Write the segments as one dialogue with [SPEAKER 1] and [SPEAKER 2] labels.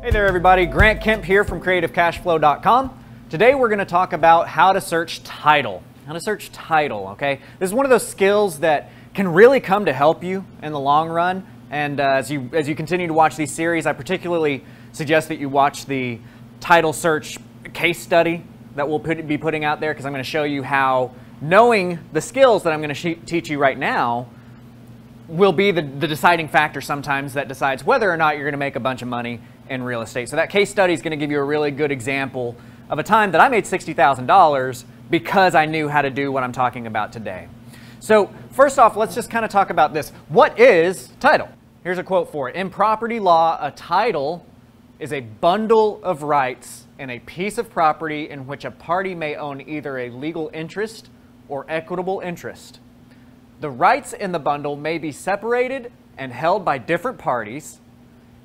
[SPEAKER 1] Hey there everybody, Grant Kemp here from CreativeCashFlow.com. Today we're going to talk about how to search title. How to search title, okay? This is one of those skills that can really come to help you in the long run. And as you continue to watch these series, I particularly suggest that you watch the title search case study that we'll be putting out there, because I'm going to show you how knowing the skills that I'm going to teach you right now will be the deciding factor sometimes that decides whether or not you're going to make a bunch of money in real estate. So that case study is going to give you a really good example of a time that I made $60,000 because I knew how to do what I'm talking about today. So first off, let's just kind of talk about this. What is title? Here's a quote for it. In property law, a title is a bundle of rights in a piece of property in which a party may own either a legal interest or equitable interest. The rights in the bundle may be separated and held by different parties.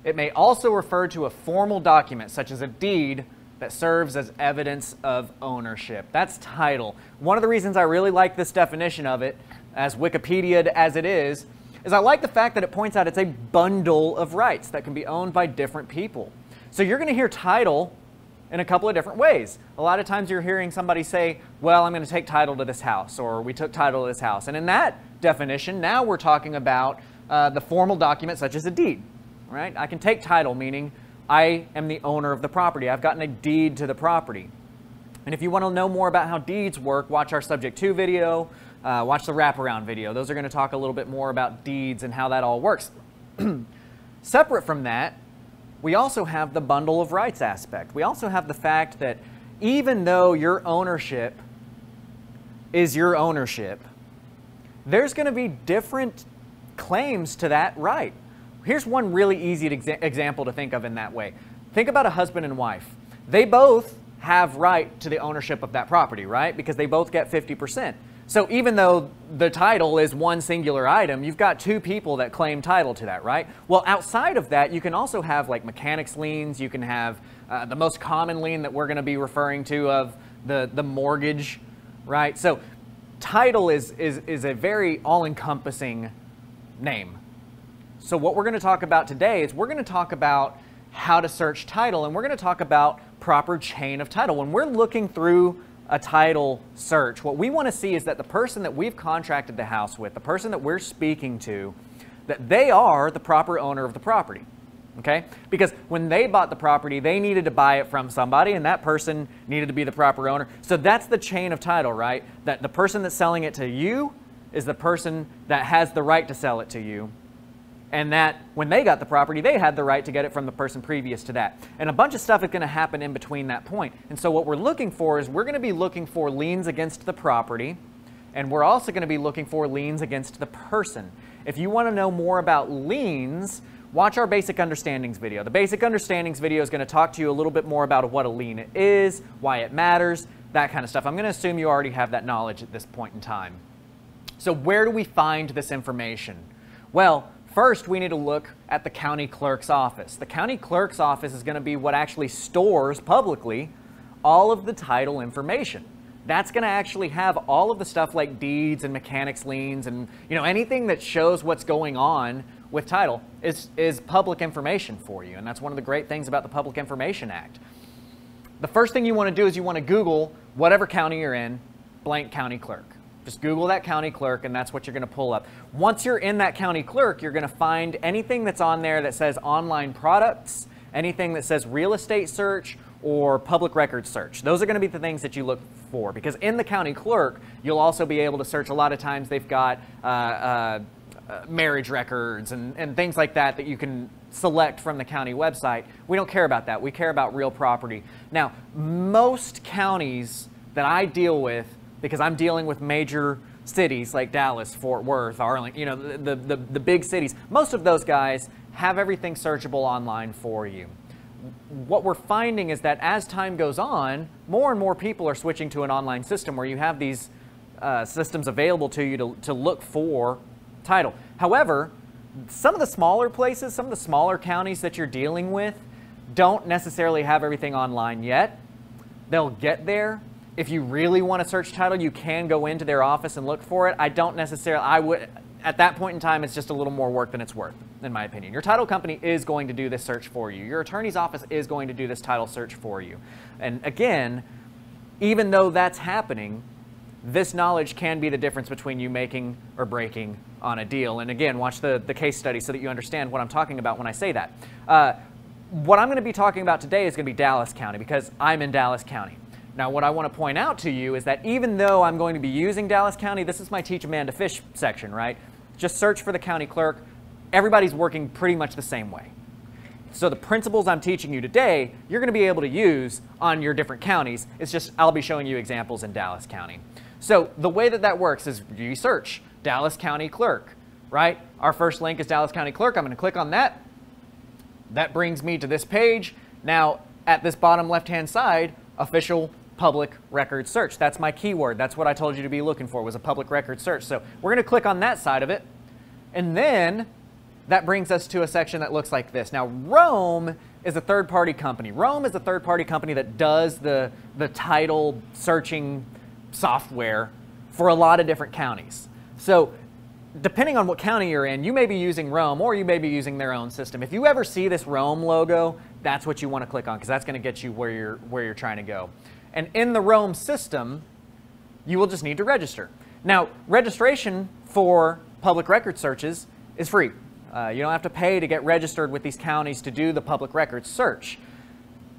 [SPEAKER 1] It may also refer to a formal document, such as a deed, that serves as evidence of ownership. That's title. One of the reasons I really like this definition of it, as Wikipedia'd as it is I like the fact that it points out it's a bundle of rights that can be owned by different people. So you're going to hear title in a couple of different ways. A lot of times you're hearing somebody say, well, I'm going to take title to this house, or we took title to this house. And in that definition, now we're talking about the formal document such as a deed, right? I can take title, meaning I am the owner of the property. I've gotten a deed to the property. And if you want to know more about how deeds work, watch our Subject To video, watch the wraparound video. Those are going to talk a little bit more about deeds and how that all works. Separate from that, we also have the bundle of rights aspect. We also have the fact that even though your ownership is your ownership, there's going to be different claims to that right. Here's one really easy example to think of in that way. Think about a husband and wife. They both have right to the ownership of that property, right? Because they both get 50%. So even though the title is one singular item, you've got two people that claim title to that, right? Well, outside of that, you can also have like mechanics liens. You can have the most common lien that we're going to be referring to of the mortgage, right? So title is a very all-encompassing name. So what we're going to talk about today is we're going to talk about how to search title, and we're going to talk about proper chain of title. When we're looking through a title search, what we want to see is that the person that we've contracted the house with, the person that we're speaking to, that they are the proper owner of the property, okay? Because when they bought the property, they needed to buy it from somebody, and that person needed to be the proper owner. So that's the chain of title, right? That the person that's selling it to you is the person that has the right to sell it to you, and that when they got the property, they had the right to get it from the person previous to that. And a bunch of stuff is going to happen in between that point. And so what we're looking for is we're going to be looking for liens against the property, and we're also going to be looking for liens against the person. If you want to know more about liens, watch our Basic Understandings video. The Basic Understandings video is going to talk to you a little bit more about what a lien is, why it matters, that kind of stuff. I'm going to assume you already have that knowledge at this point in time. So where do we find this information? Well, first, we need to look at the county clerk's office. The county clerk's office is going to be what actually stores publicly all of the title information. That's going to actually have all of the stuff like deeds and mechanics liens and anything that shows what's going on with title is public information for you. And that's one of the great things about the Public Information Act. The first thing you want to do is you want to Google whatever county you're in, blank county clerk. Just Google that county clerk, and that's what you're going to pull up. Once you're in that county clerk, you're going to find anything that's on there that says online products, anything that says real estate search, or public record search. Those are going to be the things that you look for, because in the county clerk, you'll also be able to search. A lot of times they've got marriage records and things like that that you can select from the county website. We don't care about that. We care about real property. Now, most counties that I deal with, because I'm dealing with major cities like Dallas, Fort Worth, Arlington, the big cities. Most of those guys have everything searchable online for you. What we're finding is that as time goes on, more and more people are switching to an online system where you have these systems available to you to look for title. However, some of the smaller places, some of the smaller counties that you're dealing with don't necessarily have everything online yet. They'll get there. If you really want to search title, you can go into their office and look for it. I don't necessarily, at that point in time, it's just a little more work than it's worth, in my opinion. Your title company is going to do this search for you. Your attorney's office is going to do this title search for you. And again, even though that's happening, this knowledge can be the difference between you making or breaking on a deal. And again, watch the case study so that you understand what I'm talking about when I say that. What I'm going to be talking about today is going to be Dallas County, because I'm in Dallas County. Now, what I want to point out to you is that even though I'm going to be using Dallas County, this is my Teach a Man to Fish section, right? Just search for the county clerk. Everybody's working pretty much the same way. So the principles I'm teaching you today, you're going to be able to use on your different counties. It's just I'll be showing you examples in Dallas County. So the way that that works is you search Dallas County Clerk, right? Our first link is Dallas County Clerk. I'm going to click on that. That brings me to this page. Now, at this bottom left-hand side, official public record search. That's my keyword. That's what I told you to be looking for, was a public record search. So we're going to click on that side of it. And then that brings us to a section that looks like this. Now, Rome is a third-party company. Rome is a third-party company that does the title searching software for a lot of different counties. So depending on what county you're in, you may be using Rome or you may be using their own system. If you ever see this Rome logo, that's what you want to click on, because that's going to get you where you're trying to go. And in the Rome system, you will just need to register. Now, registration for public record searches is free. You don't have to pay to get registered with these counties to do the public records search.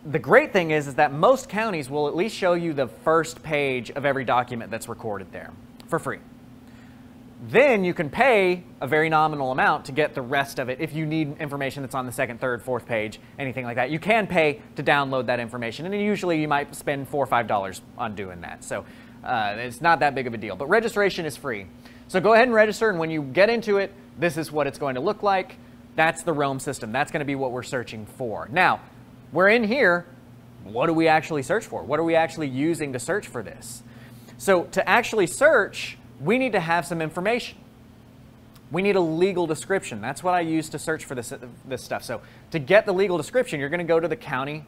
[SPEAKER 1] The great thing is that most counties will at least show you the first page of every document that's recorded there for free. Then you can pay a very nominal amount to get the rest of it. If you need information that's on the second, third, fourth page, anything like that, you can pay to download that information. And usually you might spend $4 or $5 on doing that. So it's not that big of a deal. But registration is free. So go ahead and register. And when you get into it, this is what it's going to look like. That's the Rome system. That's going to be what we're searching for. Now, we're in here. What do we actually search for? What are we actually using to search for this? So to actually search, we need to have some information. We need a legal description. That's what I use to search for this stuff. So to get the legal description, you're going to go to the county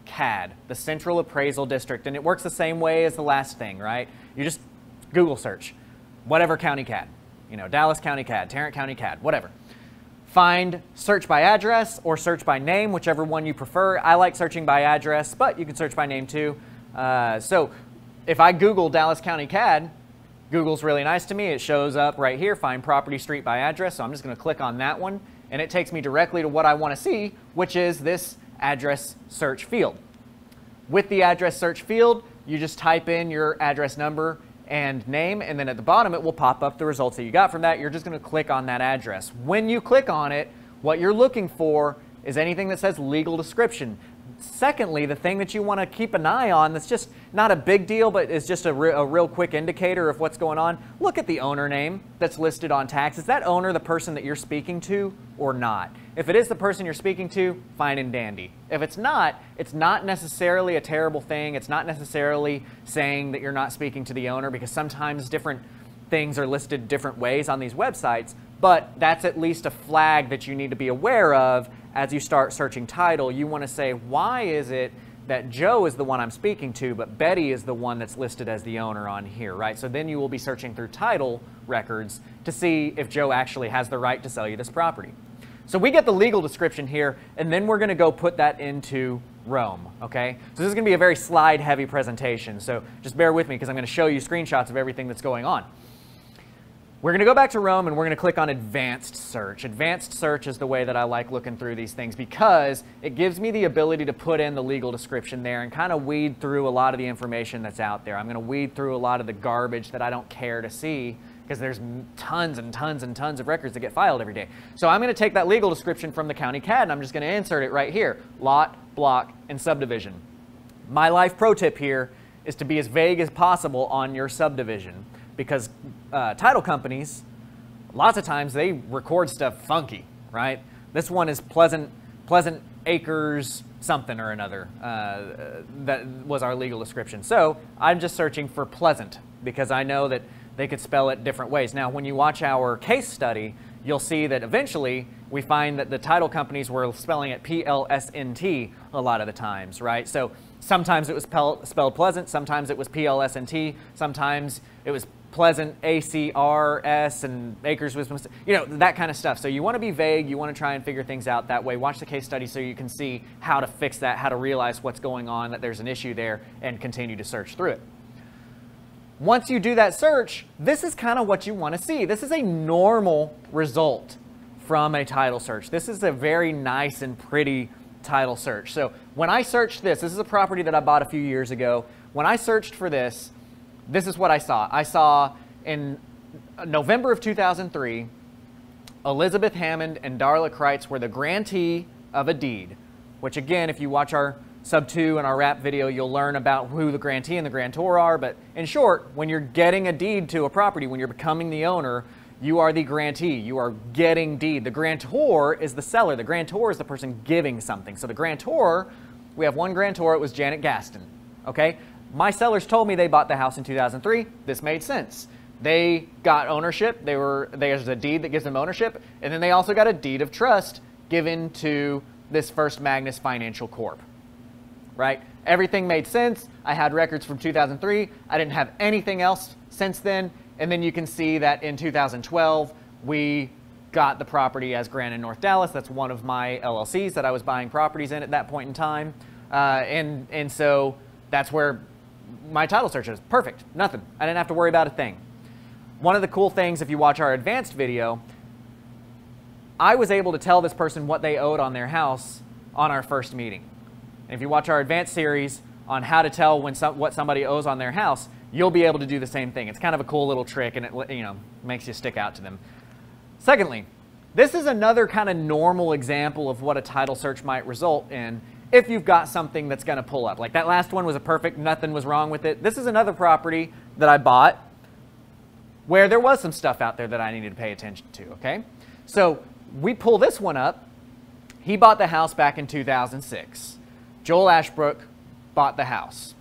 [SPEAKER 1] CAD, the Central Appraisal District. And it works the same way as the last thing, right? You just Google search, whatever county CAD. You know, Dallas County CAD, Tarrant County CAD, whatever. Find search by address or search by name, whichever one you prefer. I like searching by address, but you can search by name too. So if I Google Dallas County CAD, Google's really nice to me. It shows up right here, find property street by address. So I'm just going to click on that one, and it takes me directly to what I want to see, which is this address search field. With the address search field, you just type in your address number and name, and then at the bottom it will pop up the results that you got from that. You're just going to click on that address. When you click on it, what you're looking for is anything that says legal description. Secondly, the thing that you want to keep an eye on that's just not a big deal, but is just a real quick indicator of what's going on, look at the owner name that's listed on tax. Is that owner the person that you're speaking to or not? If it is the person you're speaking to, fine and dandy. If it's not necessarily a terrible thing. It's not necessarily saying that you're not speaking to the owner, because sometimes different things are listed different ways on these websites, but that's at least a flag that you need to be aware of as you start searching title. You want to say, why is it that Joe is the one I'm speaking to, but Betty is the one that's listed as the owner on here, right? So then you will be searching through title records to see if Joe actually has the right to sell you this property. So we get the legal description here, and then we're going to go put that into Rome, okay? So this is going to be a very slide-heavy presentation, so just bear with me because I'm going to show you screenshots of everything that's going on. We're going to go back to Rome, and we're going to click on Advanced Search. Advanced Search is the way that I like looking through these things, because it gives me the ability to put in the legal description there and kind of weed through a lot of the information that's out there. I'm going to weed through a lot of the garbage that I don't care to see, because there's tons and tons and tons of records that get filed every day. So I'm going to take that legal description from the county CAD, and I'm just going to insert it right here. Lot, block, and subdivision. My life pro tip here is to be as vague as possible on your subdivision, because title companies, lots of times they record stuff funky, right? This one is Pleasant Acres something or another. That was our legal description. So I'm just searching for Pleasant, because I know that they could spell it different ways. Now, when you watch our case study, you'll see that eventually we find that the title companies were spelling it P-L-S-N-T a lot of the times, right? So sometimes it was spelled Pleasant, sometimes it was P-L-S-N-T, sometimes it was Pleasant ACRS and Acres Wisdom, you know, that kind of stuff. So you want to be vague. You want to try and figure things out that way. Watch the case study so you can see how to fix that, how to realize what's going on, that there's an issue there, and continue to search through it. Once you do that search, this is kind of what you want to see. This is a normal result from a title search. This is a very nice and pretty title search. So when I searched this is a property that I bought a few years ago. When I searched for this, this is what I saw. I saw in November of 2003, Elizabeth Hammond and Darla Kreitz were the grantee of a deed, which again, if you watch our sub 2 and our wrap video, you'll learn about who the grantee and the grantor are. But in short, when you're getting a deed to a property, when you're becoming the owner, you are the grantee. You are getting deed. The grantor is the seller. The grantor is the person giving something. So the grantor, we have one grantor, it was Janet Gaston. Okay? My sellers told me they bought the house in 2003. This made sense. They got ownership. There's a deed that gives them ownership. And then they also got a deed of trust given to this First Magnus Financial Corp. Right? Everything made sense. I had records from 2003. I didn't have anything else since then. And then you can see that in 2012, we got the property as Grand & North Dallas. That's one of my LLCs that I was buying properties in at that point in time. And so that's where my title search is. Perfect. Nothing. I didn't have to worry about a thing. One of the cool things, if you watch our advanced video, I was able to tell this person what they owed on their house on our first meeting. And if you watch our advanced series on how to tell what somebody owes on their house, you'll be able to do the same thing. It's kind of a cool little trick, and it makes you stick out to them. Secondly, this is another kind of normal example of what a title search might result in if you've got something that's going to pull up. Like that last one was a perfect, nothing was wrong with it. This is another property that I bought where there was some stuff out there that I needed to pay attention to, okay? So we pull this one up. He bought the house back in 2006. Joel Ashbrook bought the house.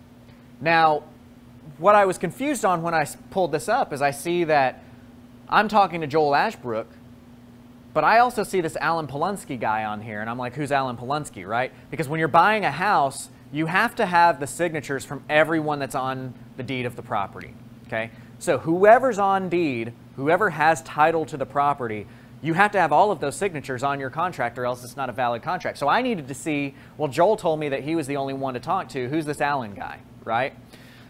[SPEAKER 1] Now, what I was confused on when I pulled this up is I see that I'm talking to Joel Ashbrook, but I also see this Alan Polonsky guy on here, and I'm like, who's Alan Polonsky, right? Because when you're buying a house, you have to have the signatures from everyone that's on the deed of the property, okay? So whoever's on deed, whoever has title to the property, you have to have all of those signatures on your contract or else it's not a valid contract. So I needed to see, well, Joel told me that he was the only one to talk to. Who's this Alan guy, right?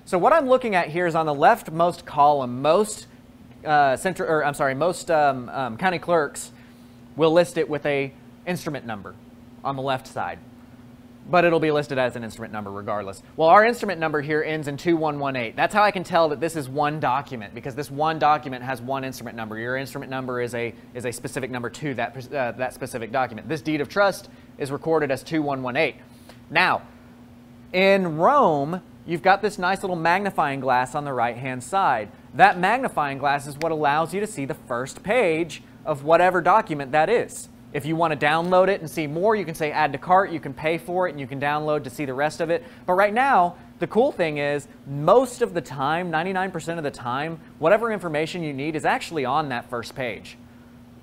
[SPEAKER 1] So what I'm looking at here is on the leftmost column, most county clerks will list it with a instrument number on the left side. But it'll be listed as an instrument number regardless. Well, our instrument number here ends in 2118. That's how I can tell that this is one document, because this one document has one instrument number. Your instrument number is a specific number to that specific document. This deed of trust is recorded as 2118. Now, in Rome, you've got this nice little magnifying glass on the right-hand side. That magnifying glass is what allows you to see the first page of whatever document that is. If you want to download it and see more, you can say add to cart, you can pay for it, and you can download to see the rest of it. But right now, the cool thing is, most of the time, 99% of the time, whatever information you need is actually on that first page.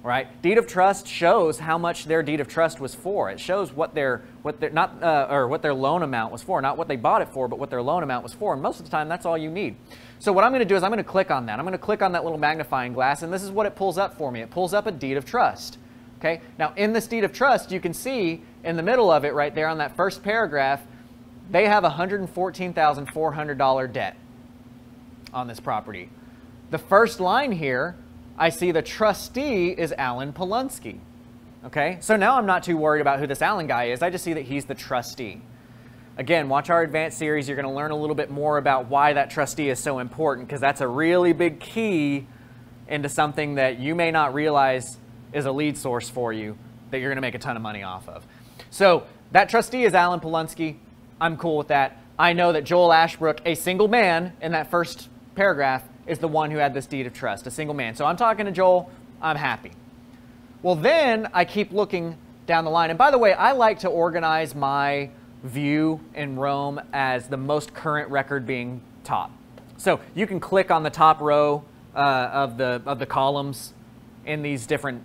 [SPEAKER 1] Right? Deed of trust shows how much their deed of trust was for. It shows what their loan amount was for, not what they bought it for, but what their loan amount was for. And most of the time, that's all you need. So what I'm going to do is I'm going to click on that. I'm going to click on that little magnifying glass, and this is what it pulls up for me. It pulls up a deed of trust. Okay? Now, in this deed of trust, you can see in the middle of it, right there on that first paragraph, they have a $114,400 debt on this property. The first line here, I see the trustee is Alan Polonsky. Okay, so now I'm not too worried about who this Alan guy is. I just see that he's the trustee. Again, watch our advanced series. You're going to learn a little bit more about why that trustee is so important, because that's a really big key into something that you may not realize is a lead source for you that you're going to make a ton of money off of. So that trustee is Alan Polonsky. I'm cool with that. I know that Joel Ashbrook, a single man in that first paragraph, is the one who had this deed of trust, a single man. So I'm talking to Joel. I'm happy. Well, then I keep looking down the line. And by the way, I like to organize my view in Rome as the most current record being top. So you can click on the top row of the columns in these different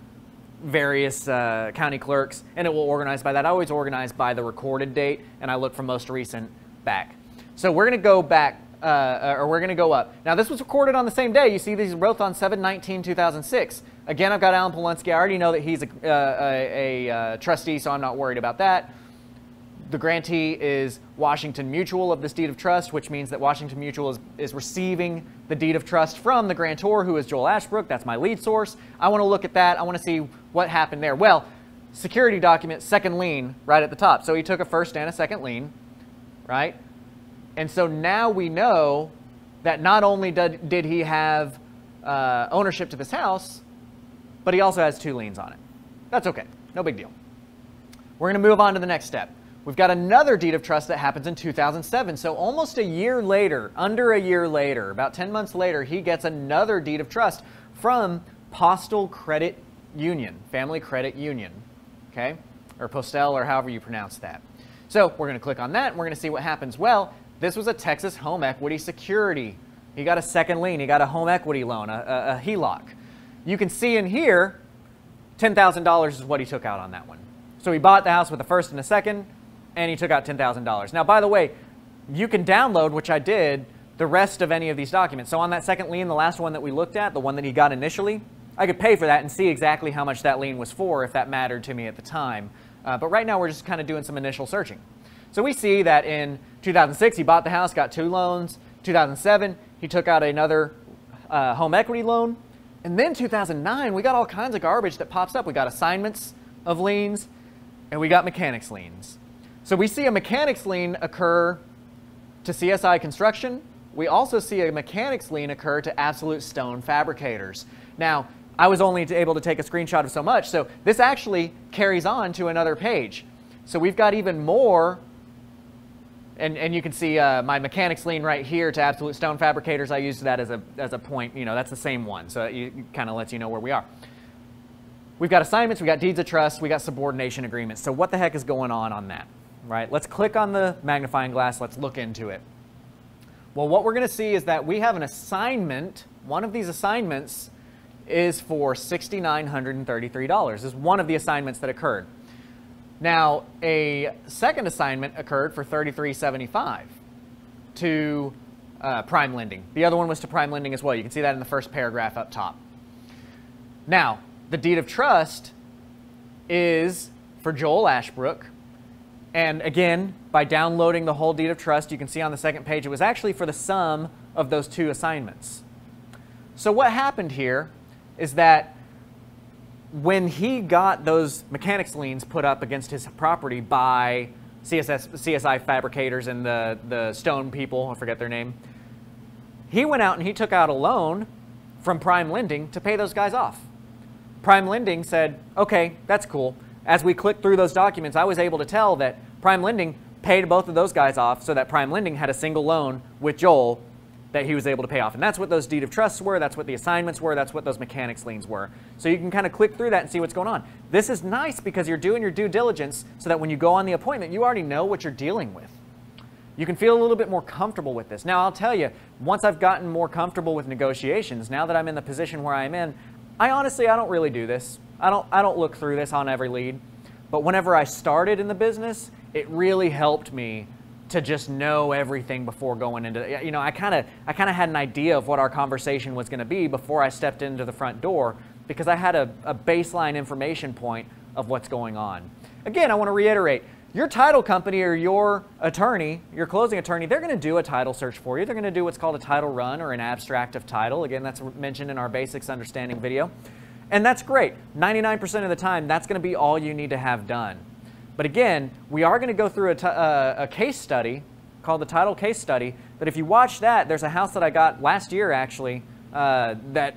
[SPEAKER 1] various county clerks, and it will organize by that. I always organize by the recorded date, and I look from most recent back. So we're going to go back or we're going to go up. Now, this was recorded on the same day. You see these are both on 7/19/2006. Again, I've got Alan Polonsky. I already know that he's a trustee, so I'm not worried about that. The grantee is Washington Mutual of this deed of trust, which means that Washington Mutual is receiving the deed of trust from the grantor, who is Joel Ashbrook. That's my lead source. I want to look at that. I want to see what happened there. Well, security document, second lien, right at the top. So he took a first and a second lien, right? And so now we know that not only did he have ownership to this house, but he also has 2 liens on it. That's okay. No big deal. We're going to move on to the next step. We've got another deed of trust that happens in 2007. So almost a year later, under a year later, about 10 months later, he gets another deed of trust from Postal Credit Union, Family Credit Union, okay? Or Postel, or however you pronounce that. So we're going to click on that, and we're going to see what happens. Well, this was a Texas home equity security. He got a second lien. He got a home equity loan, a HELOC. You can see in here, $10,000 is what he took out on that one. So he bought the house with a first and a second, and he took out $10,000. Now, by the way, you can download, which I did, the rest of any of these documents. So on that second lien, the last one that we looked at, the one that he got initially, I could pay for that and see exactly how much that lien was for if that mattered to me at the time. But right now, we're just kind of doing some initial searching. So we see that in 2006, he bought the house, got 2 loans. 2007, he took out another home equity loan. And then 2009, we got all kinds of garbage that pops up. We got assignments of liens, and we got mechanics liens. So we see a mechanics lien occur to CSI Construction. We also see a mechanics lien occur to Absolute Stone Fabricators. Now, I was only able to take a screenshot of so much, so this actually carries on to another page. So we've got even more, and you can see my mechanics lien right here to Absolute Stone Fabricators. I used that as a point. You know, that's the same one, so it kind of lets you know where we are. We've got assignments, we got deeds of trust, we got subordination agreements. So what the heck is going on that? Right? Let's click on the magnifying glass. Let's look into it. Well, what we're going to see is that we have an assignment. One of these assignments is for $6,933. This is one of the assignments that occurred. Now, a second assignment occurred for $3,375 to Prime Lending. The other one was to Prime Lending as well. You can see that in the first paragraph up top. Now, the deed of trust is for Joel Ashbrook. And again, by downloading the whole deed of trust, you can see on the second page, it was actually for the sum of those 2 assignments. So what happened here is that when he got those mechanics liens put up against his property by CSI Fabricators and the stone people, I forget their name, he went out and he took out a loan from Prime Lending to pay those guys off. Prime Lending said, okay, that's cool. As we clicked through those documents, I was able to tell that Prime Lending paid both of those guys off so that Prime Lending had a single loan with Joel that he was able to pay off. And that's what those deed of trusts were, that's what the assignments were, that's what those mechanics liens were. So you can kind of click through that and see what's going on. This is nice because you're doing your due diligence so that when you go on the appointment, you already know what you're dealing with. You can feel a little bit more comfortable with this. Now, I'll tell you, once I've gotten more comfortable with negotiations, now that I'm in the position where I'm in, I don't really do this. I don't look through this on every lead. But whenever I started in the business, it really helped me to just know everything before going into it. You know, I kind of had an idea of what our conversation was going to be before I stepped into the front door because I had a baseline information point of what's going on. Again, I want to reiterate, your title company or your attorney, your closing attorney, they're going to do a title search for you. They're going to do what's called a title run or an abstract of title. Again, that's mentioned in our basics understanding video. And that's great. 99% of the time, that's going to be all you need to have done. But again, we are going to go through a case study called the title case study that if you watch that, there's a house that I got last year actually that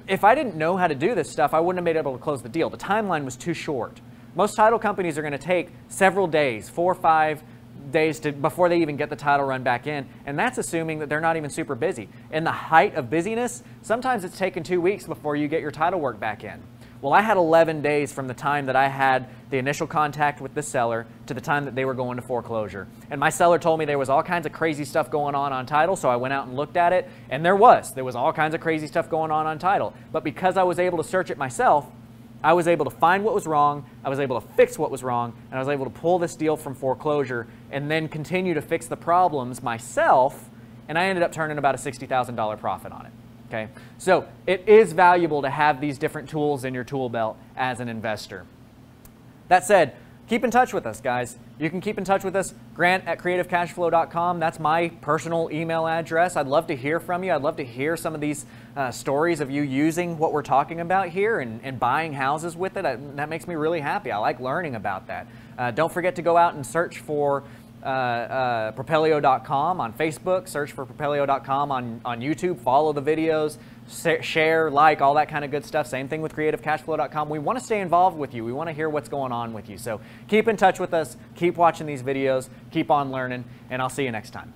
[SPEAKER 1] if I didn't know how to do this stuff, I wouldn't have been able to close the deal. The timeline was too short. Most title companies are going to take several days, 4 or 5 days before they even get the title run back in, and that's assuming that they're not even super busy. In the height of busyness, sometimes it's taken 2 weeks before you get your title work back in. Well, I had 11 days from the time that I had the initial contact with the seller to the time that they were going to foreclosure. And my seller told me there was all kinds of crazy stuff going on title, so I went out and looked at it, and there was all kinds of crazy stuff going on title. But because I was able to search it myself, I was able to find what was wrong, I was able to fix what was wrong, and I was able to pull this deal from foreclosure and then continue to fix the problems myself and I ended up turning about a $60,000 profit on it. Okay, so it is valuable to have these different tools in your tool belt as an investor. That said, keep in touch with us, guys. You can keep in touch with us, grant@creativecashflow.com. That's my personal email address. I'd love to hear from you. I'd love to hear some of these stories of you using what we're talking about here and buying houses with it. That makes me really happy. I like learning about that. Don't forget to go out and search for Propelio.com on Facebook, search for Propelio.com on YouTube, follow the videos, share, like, all that kind of good stuff. Same thing with CreativeCashflow.com. We want to stay involved with you. We want to hear what's going on with you. So keep in touch with us, keep watching these videos, keep on learning, and I'll see you next time.